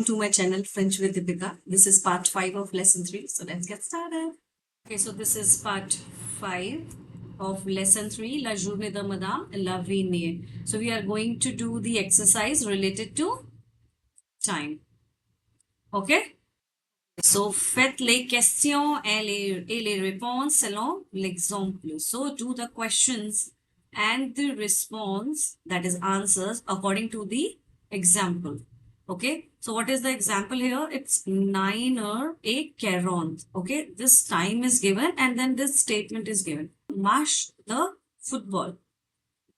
welcome to my channel French with Deepika. This is part 5 of lesson 3. So let's get started. Okay, so this is part 5 of lesson 3, La journée de Madame Lavigne. So we are going to do the exercise related to time. Okay? So faites les questions et les réponses selon l'exemple. So do the questions and the response, that is answers, according to the example. Okay, so what is the example here? It's 9h40. Okay, this time is given and then this statement is given. Match the football.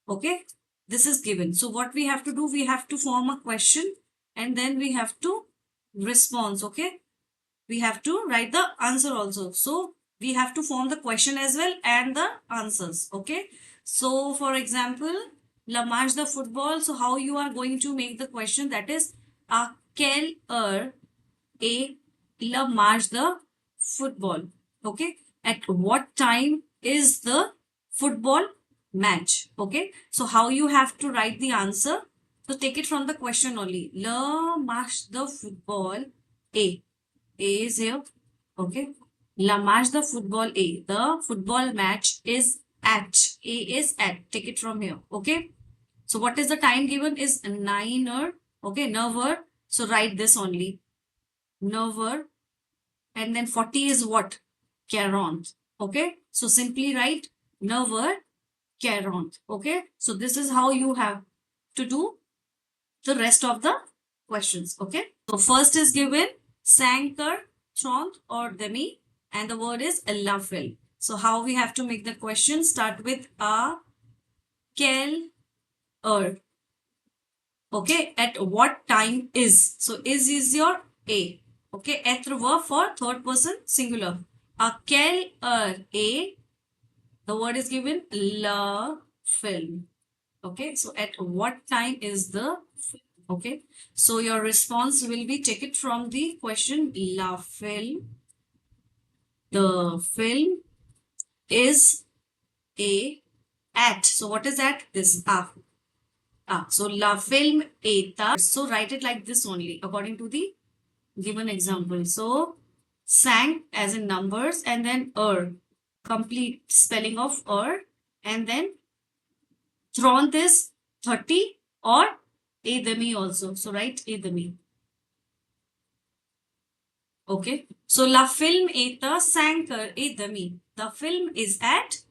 Okay, this is given. So what we have to do, we have to form a question and then we have to respond. Okay, we have to write the answer also. So we have to form the question as well and the answers. Okay, so for example, la match the football. So how you are going to make the question, that is à quelle heure est la match the football. Okay, at what time is the football match. Okay, so how you have to write the answer, so take it from the question only. La match the football est. A is here. Okay. La match the football A. The football match is at. A is at. Take it from here. Okay. So what is the time given is 9h. Okay. 9h. So write this only. 9h. And then 40 is what? 40. Okay. So simply write 9h40. Okay. So this is how you have to do the rest of the questions. Okay. So first is given 5h30 or demi, and the word is la fil. So how we have to make the question? Start with a quelle heure. Okay, at what time is. So is your a. Okay, être verb for third person singular. A quelle heure est. The word is given la film. Okay, so at what time is the film? Okay, so your response will be, take it from the question. La film. The film is a at. So what is that? This so la film est. So write it like this only according to the given example. So sang as in numbers and then complete spelling of and then thrown this 30 or a demi also. So write a demi. Okay. So la film est à 5h30. The film is at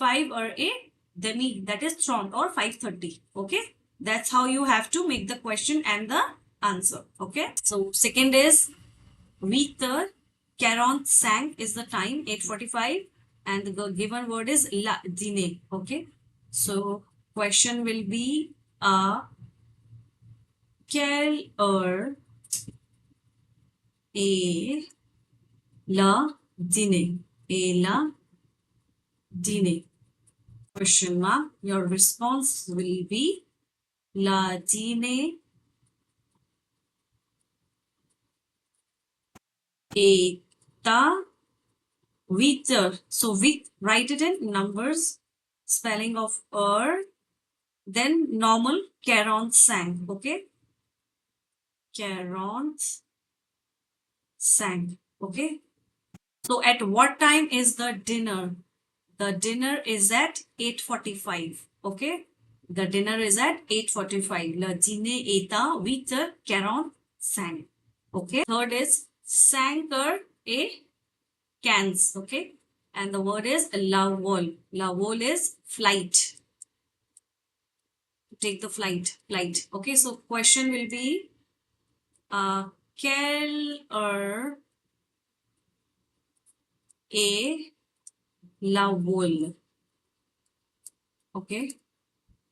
5h30. That is thrown or 5:30. Okay. That's how you have to make the question and the answer. Okay. So second is 8h45 is the time, 8:45, and the given word is la dîner. Okay. So question will be quelle heure est la dîner? Et la dîner. Question mark. Your response will be la dîner est à 8h. So write it in numbers, spelling of then normal 45. Okay. 45. Okay. So at what time is the dinner? The dinner is at 8:45. Okay. The dinner is at 8:45. Le dîner est à 8h45. Okay. Third is 5h15. Okay. And the word is la vol. La vol is flight. Take the flight. Okay. So question will be quelle heure est la vol? Okay.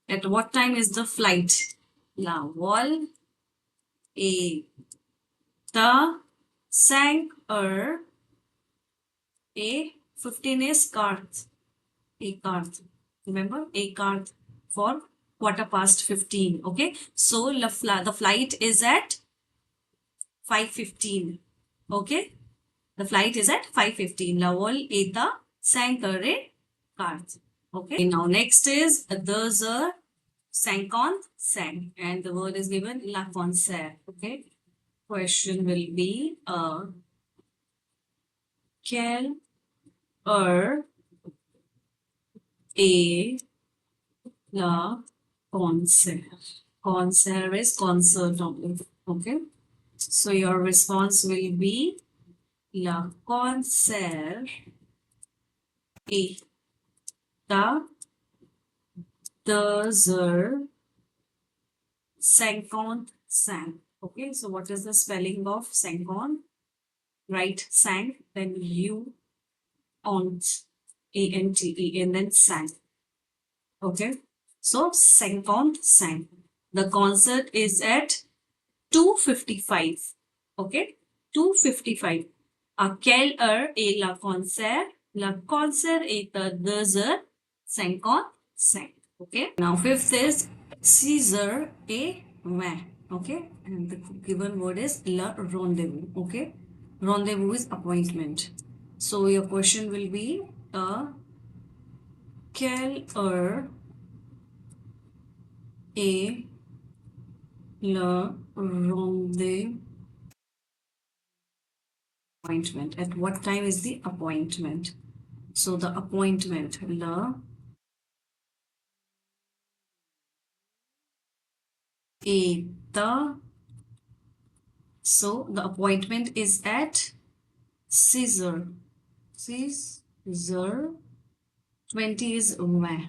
At what time is the flight? La vol est à 5h et 15 is quart. A quart. Remember? A quart for 15:15. Okay. So the flight is at 5:15. Okay. The flight is at 5:15. La vol est à 5h15. Okay. Now next is there's a 55, and the word is given la concert. Okay. question will be quelle heure est la concert? Concert is concert only. Okay. So your response will be la concert est à 2h55. Okay, so what is the spelling of 50? Write cinq, then U ont, A-N-T-E, and then cinq. Okay, so 55. The concert is at 2:55. Okay, 2:55. À quelle heure est le concert? Le concert est à 2h55. Okay, now fifth is 6h20. Okay, and the given word is le rendezvous. Okay, rendezvous is appointment. So your question will be quelle heure est le rendezvous? Appointment. At what time is the appointment? So the appointment, la eta. So the appointment is at Caesar. Caesar. 20 is when.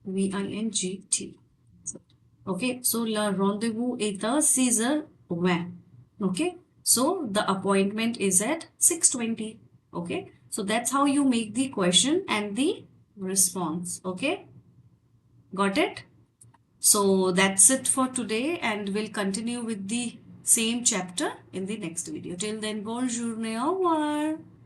Vingt. Okay, so la rendezvous est à 6h20. Okay, so the appointment is at 6:20. Okay, so that's how you make the question and the response. Okay, got it? So that's it for today, and we'll continue with the same chapter in the next video. Till then, bonne journée, au revoir.